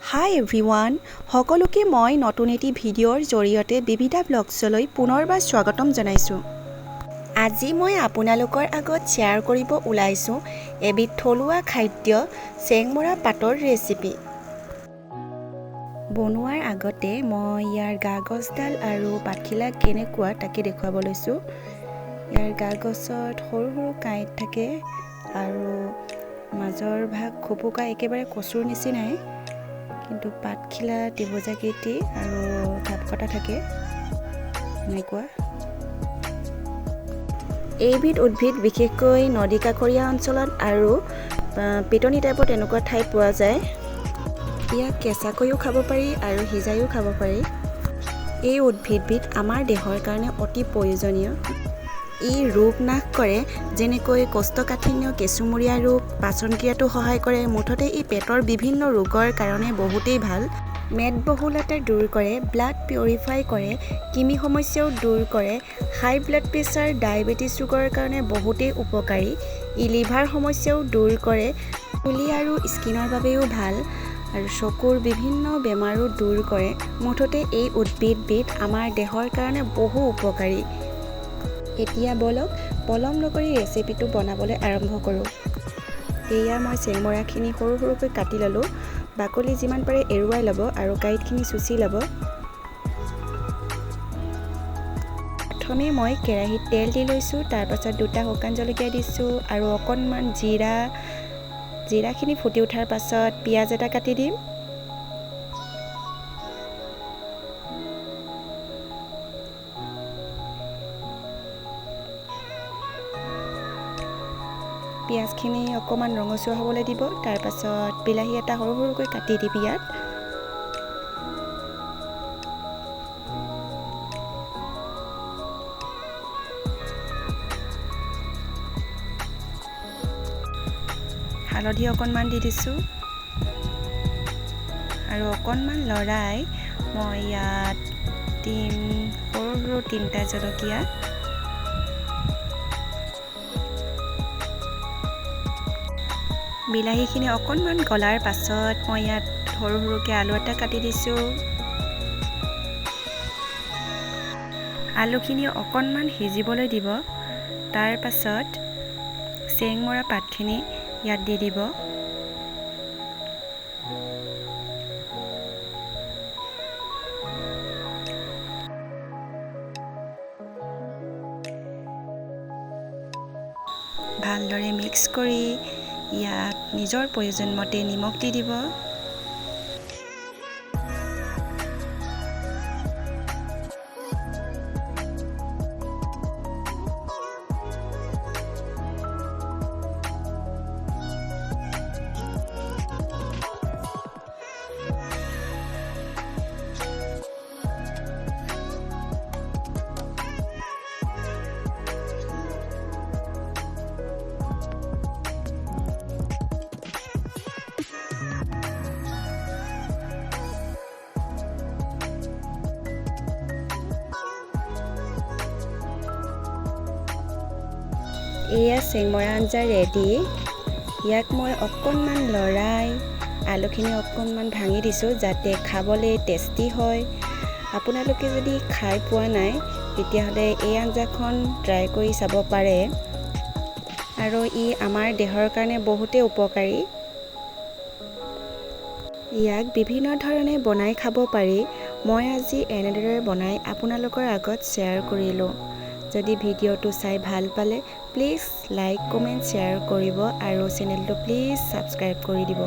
হাই everyone, সকলোকে মই নতুন এটি ভিডিঅ'ৰ জৰিয়তে বিবিধা ব্লগছলৈ পুনৰবাৰ স্বাগতম জনাইছোঁ। আজি মই আপোনালোকৰ আগত শ্বেয়াৰ কৰিব ওলাইছোঁ এবিধ থলুৱা খাদ্য চেংমৰা পাতৰ ৰেচিপি। বনোৱাৰ আগতে মই ইয়াৰ গা-গছডাল আৰু পাতখিলা কেনেকুৱা তাকে দেখুৱাব লৈছোঁ। ইয়াৰ গা-গছত সৰু সৰু কাঁইট থাকে আৰু মাজৰ ভাগ খোপোকা একেবাৰে কচুৰ নিচিনাই, কিন্তু পাতখিলা ত্ৰিভুজাকৃতি আৰু ঢাপ কটা থাকে এনেকুৱা। এইবিধ উদ্ভিদ বিশেষকৈ নদী কাষৰীয়া অঞ্চলত আৰু পিটনি টাইপত এনেকুৱা ঠাই পোৱা যায়। ইয়াক কেঁচাকৈও খাব পাৰি আৰু সিজাইও খাব পাৰি। এই উদ্ভিদবিধ আমাৰ দেহৰ কাৰণে অতি প্ৰয়োজনীয়। ই ৰোগ নাশ কৰে, যেনেকৈ কোষ্ঠকাঠিন্য, কেঁচুমূৰীয়া ৰোগ, পাচন ক্ৰিয়াটো সহায় কৰে। মুঠতে ই পেটৰ বিভিন্ন ৰোগৰ কাৰণে বহুতেই ভাল। মেদবহুলতা দূৰ কৰে, ব্লাড পিউৰিফাই কৰে, কৃমি সমস্যাও দূৰ কৰে, হাই ব্লাড প্ৰেছাৰ, ডায়েবেটিছ ৰোগৰ কাৰণে বহুতেই উপকাৰী। ই লিভাৰ সমস্যাও দূৰ কৰে, চুলি আৰু স্কিনৰ বাবেও ভাল আৰু চকুৰ বিভিন্ন বেমাৰো দূৰ কৰে। মুঠতে এই উদ্ভিদবিধ আমাৰ দেহৰ কাৰণে বহু উপকাৰী। এতিয়া বলক পলম নকৰি ৰেচিপিটো বনাবলৈ আৰম্ভ কৰোঁ। এয়া মই চেংমৰাখিনি সৰু সৰুকৈ কাটি ল'লোঁ। বাকলি যিমান পাৰে এৰুৱাই ল'ব আৰু কাঁইটখিনি চুচি ল'ব। প্ৰথমে মই কেৰাহীত তেল দি লৈছোঁ, তাৰপাছত 2টা শুকান জলকীয়া দিছোঁ আৰু অকণমান জিৰাখিনি ফুটি উঠাৰ পাছত পিঁয়াজ এটা কাটি দিম। পিঁয়াজখিনি অকণমান ৰঙচুৱা হ'বলৈ দিব। তাৰপাছত বিলাহী এটা সৰু সৰুকৈ কাটি দিম ইয়াত। হালধি অকণমান দি দিছোঁ আৰু অকণমান লৰাই মই ইয়াত দিম সৰু সৰু 3টা জলকীয়া। বিলাহীখিনি অকণমান গলাৰ পাছত মই ইয়াত সৰু সৰুকৈ আলু এটা কাটি দিছোঁ। আলুখিনি অকণমান সিজিবলৈ দিব। তাৰ পাছত চেংমৰা পাতখিনি ইয়াত দি দিব। ভালদৰে মিক্স কৰি ইয়াত নিজৰ প্ৰয়োজন মতে নিমখ দি দিব। এয়া চেংমৰা আঞ্জা ৰেডি। ইয়াক মই অকণমান লৰাই আলুখিনি অকণমান ভাঙি দিছোঁ যাতে খাবলৈ টেষ্টি হয়। আপোনালোকে যদি খাই পোৱা নাই তেতিয়াহ'লে এই আঞ্জাখন ট্ৰাই কৰি চাব পাৰে আৰু ই আমাৰ দেহৰ কাৰণে বহুতেই উপকাৰী। ইয়াক বিভিন্ন ধৰণে বনাই খাব পাৰি। মই আজি এনেদৰে বনাই আপোনালোকৰ আগত শ্বেয়াৰ কৰিলোঁ। যদি ভিডিঅ'টো চাই ভাল পালে প্লিজ লাইক, কমেণ্ট, শ্বেয়াৰ কৰিব আৰু চেনেলটো প্লিজ ছাবস্ক্ৰাইব কৰি দিব।